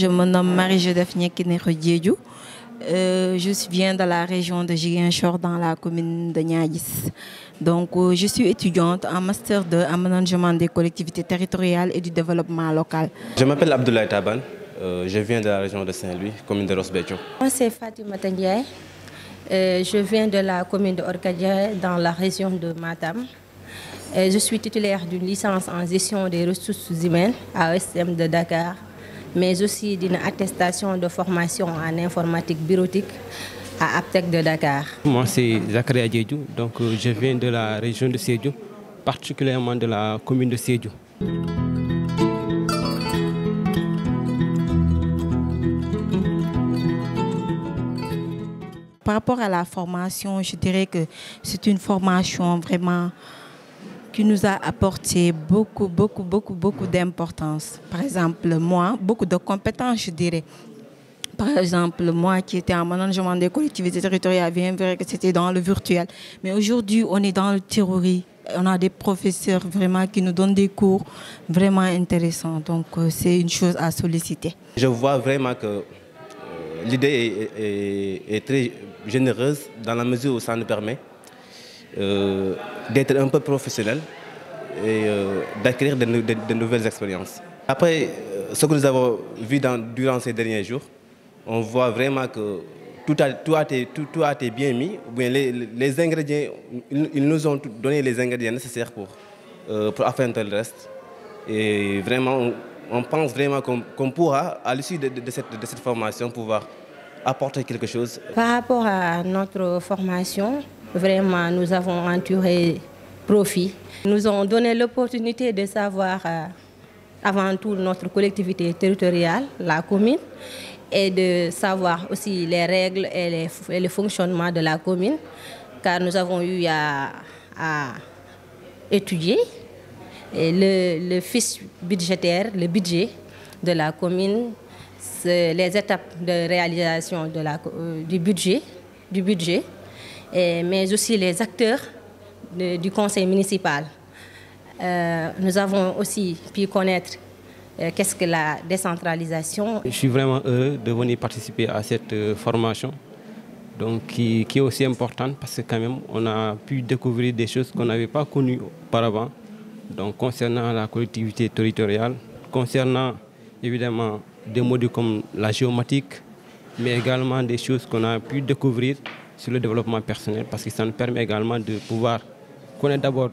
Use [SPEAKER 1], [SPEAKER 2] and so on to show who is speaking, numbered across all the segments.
[SPEAKER 1] je me nomme Marie-Joseph Nyekine Diédhiou. Je viens de la région de Ziguinchor dans la commune de Niaguis. Donc, je suis étudiante en master 2 en management des collectivités territoriales et du développement local.
[SPEAKER 2] Je m'appelle Abdoulaye Taban, je viens de la région de Saint-Louis, commune de Ross Béthio.
[SPEAKER 3] Moi, c'est Fatima Ndiaye. Je viens de la commune de Orkadia dans la région de Matam. Je suis titulaire d'une licence en gestion des ressources humaines à ESM de Dakar, mais aussi d'une attestation de formation en informatique bureautique à Aptec de Dakar.
[SPEAKER 4] Moi, c'est Zakaria Diédhiou, donc je viens de la région de Sédhiou, particulièrement de la commune de Sédhiou.
[SPEAKER 1] Par rapport à la formation, je dirais que c'est une formation vraiment qui nous a apporté beaucoup d'importance. Par exemple, moi, beaucoup de compétences, je dirais. Par exemple, moi qui étais en management des collectivités territoriales, bien vrai que c'était dans le virtuel. Mais aujourd'hui, on est dans le théorie. On a des professeurs vraiment qui nous donnent des cours vraiment intéressants. Donc, c'est une chose à solliciter.
[SPEAKER 2] Je vois vraiment que l'idée est très généreuse dans la mesure où ça nous permet d'être un peu professionnel et d'acquérir de nouvelles expériences. Après, ce que nous avons vu durant ces derniers jours, on voit vraiment que tout a été bien mis. Les ingrédients, ils nous ont donné les ingrédients nécessaires pour atteindre le reste. Et vraiment, on pense vraiment qu'on pourra, à l'issue de cette formation, pouvoir apporter quelque chose.
[SPEAKER 3] Par rapport à notre formation, vraiment, nous avons en tiré profit. Nous ont donné l'opportunité de savoir avant tout notre collectivité territoriale, la commune, et de savoir aussi les règles et le fonctionnement de la commune, car nous avons eu à étudier le fiche budgétaire, le budget de la commune, les étapes de réalisation du budget, mais aussi les acteurs du conseil municipal. Nous avons aussi pu connaître qu'est-ce que la décentralisation.
[SPEAKER 4] Je suis vraiment heureux de venir participer à cette formation, donc qui est aussi importante parce que quand même on a pu découvrir des choses qu'on n'avait pas connues auparavant, donc concernant la collectivité territoriale, concernant évidemment des modules comme la géomatique, mais également des choses qu'on a pu découvrir sur le développement personnel, parce que ça nous permet également de pouvoir connaître d'abord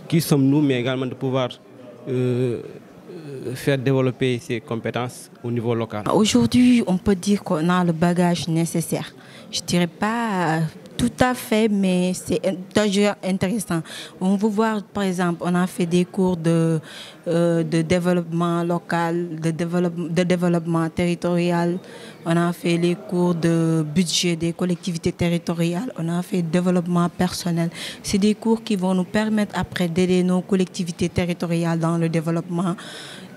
[SPEAKER 4] qui sommes-nous, mais également de pouvoir faire développer ses compétences au niveau local.
[SPEAKER 1] Aujourd'hui, on peut dire qu'on a le bagage nécessaire. Je ne dirais pas tout à fait, mais c'est déjà intéressant. On veut voir, par exemple, on a fait des cours de développement local, de développement territorial. On a fait les cours de budget des collectivités territoriales. On a fait développement personnel. C'est des cours qui vont nous permettre après d'aider nos collectivités territoriales dans le développement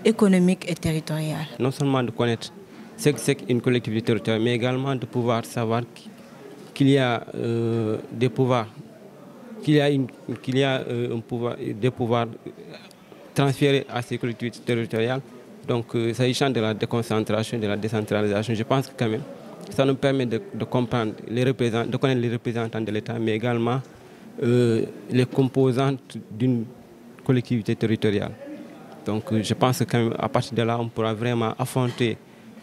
[SPEAKER 1] économique et territorial.
[SPEAKER 4] Non seulement de connaître ce que c'est qu'une collectivité territoriale, mais également de pouvoir savoir qu'il y a des pouvoirs, des pouvoirs transférés à ces collectivités territoriales. Donc, s'agissant de la déconcentration, de la décentralisation, je pense que quand même, ça nous permet de comprendre, de connaître les représentants de l'État, mais également les composantes d'une collectivité territoriale. Donc, je pense que quand même, à partir de là, on pourra vraiment affronter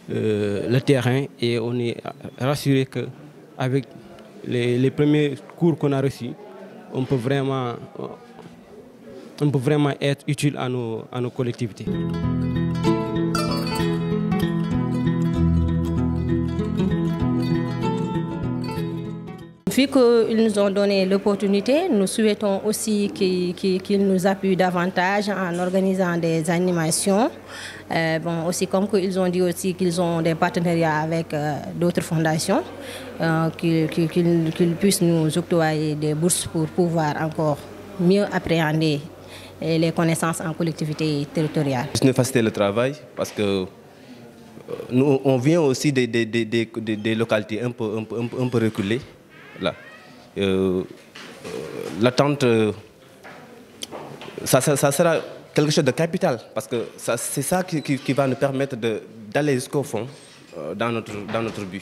[SPEAKER 4] le terrain et on est rassuré qu'avec les premiers cours qu'on a reçus, on peut vraiment être utile à nos collectivités.
[SPEAKER 3] Vu qu'ils nous ont donné l'opportunité, nous souhaitons aussi qu'ils nous appuient davantage en organisant des animations. Aussi comme ils ont dit aussi qu'ils ont des partenariats avec d'autres fondations, qu'ils puissent nous octroyer des bourses pour pouvoir encore mieux appréhender les connaissances en collectivité territoriale.
[SPEAKER 2] C'est nous faciliter le travail parce que nous, on vient aussi des localités un peu reculées. L'attente, ça sera quelque chose de capital, parce que c'est ça qui va nous permettre d'aller jusqu'au fond dans notre but.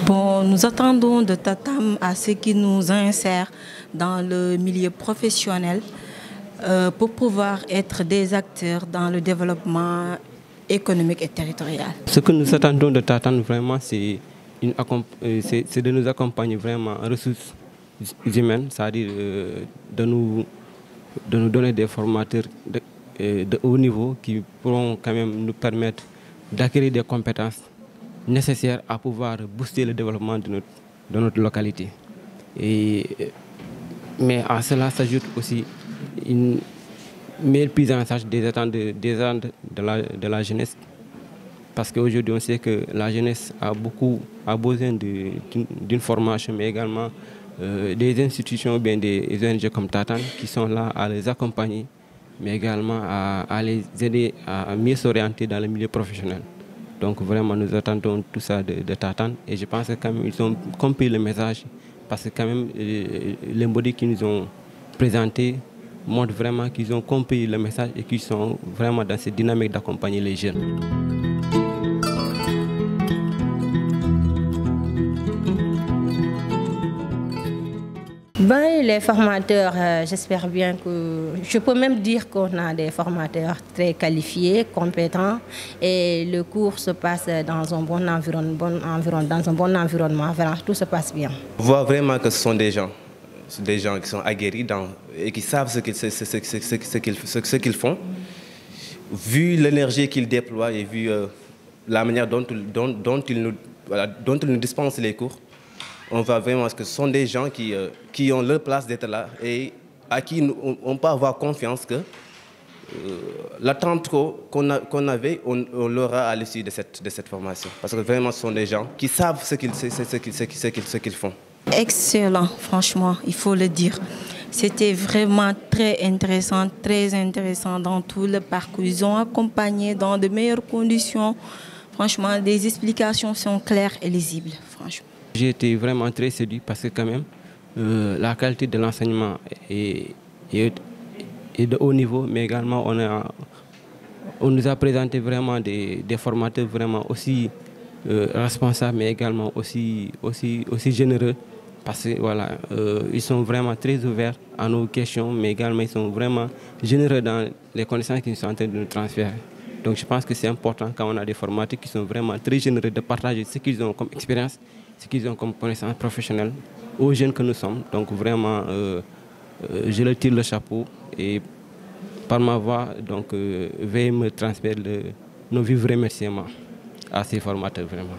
[SPEAKER 1] Bon, nous attendons de Tatam à ce qui nous insère dans le milieu professionnel pour pouvoir être des acteurs dans le développement économique et territorial.
[SPEAKER 4] Ce que nous attendons de Tatam vraiment, c'est de nous accompagner vraiment en ressources humaines, c'est-à-dire de nous donner des formateurs de haut niveau qui pourront quand même nous permettre d'acquérir des compétences nécessaires à pouvoir booster le développement de notre localité. Mais à cela s'ajoute aussi une meilleure prise en charge des attentes de la jeunesse. Parce qu'aujourd'hui, on sait que la jeunesse a besoin d'une formation, mais également des institutions ou bien des ONG comme Tatam qui sont là à les accompagner, mais également à les aider à mieux s'orienter dans le milieu professionnel. Donc vraiment, nous attendons tout ça de Tatam et je pense que quand même, ils ont compris le message parce que quand même, les modèles qu'ils nous ont présentés montrent vraiment qu'ils ont compris le message et qu'ils sont vraiment dans cette dynamique d'accompagner les jeunes.
[SPEAKER 3] Ben, les formateurs, j'espère bien que... Je peux même dire qu'on a des formateurs très qualifiés, compétents, et le cours se passe dans un bon environnement. Voilà, tout se passe bien.
[SPEAKER 2] On voit vraiment que ce sont des gens qui sont aguerris et qui savent ce qu'ils font. Vu l'énergie qu'ils déploient et vu la manière dont ils nous dispensent les cours, on voit vraiment que ce sont des gens qui ont leur place d'être là et à qui on peut avoir confiance que l'attente qu'on avait, on l'aura à l'issue de cette formation. Parce que vraiment, ce sont des gens qui savent ce qu'ils font.
[SPEAKER 1] Excellent, franchement, il faut le dire. C'était vraiment très intéressant dans tout le parcours. Ils ont accompagné dans de meilleures conditions. Franchement, les explications sont claires et lisibles, franchement.
[SPEAKER 4] J'ai été vraiment très séduit parce que quand même, la qualité de l'enseignement est de haut niveau, mais également on nous a présenté vraiment des formateurs vraiment aussi responsables, mais également aussi généreux. Parce que voilà, ils sont vraiment très ouverts à nos questions, mais également ils sont vraiment généreux dans les connaissances qu'ils sont en train de nous transférer. Donc je pense que c'est important quand on a des formateurs qui sont vraiment très généreux de partager ce qu'ils ont comme expérience, ce qu'ils ont comme connaissances professionnelles aux jeunes que nous sommes. Donc vraiment, je leur tire le chapeau et par ma voix, donc, veuillez me transmettre nos vifs remerciements à ces formateurs vraiment.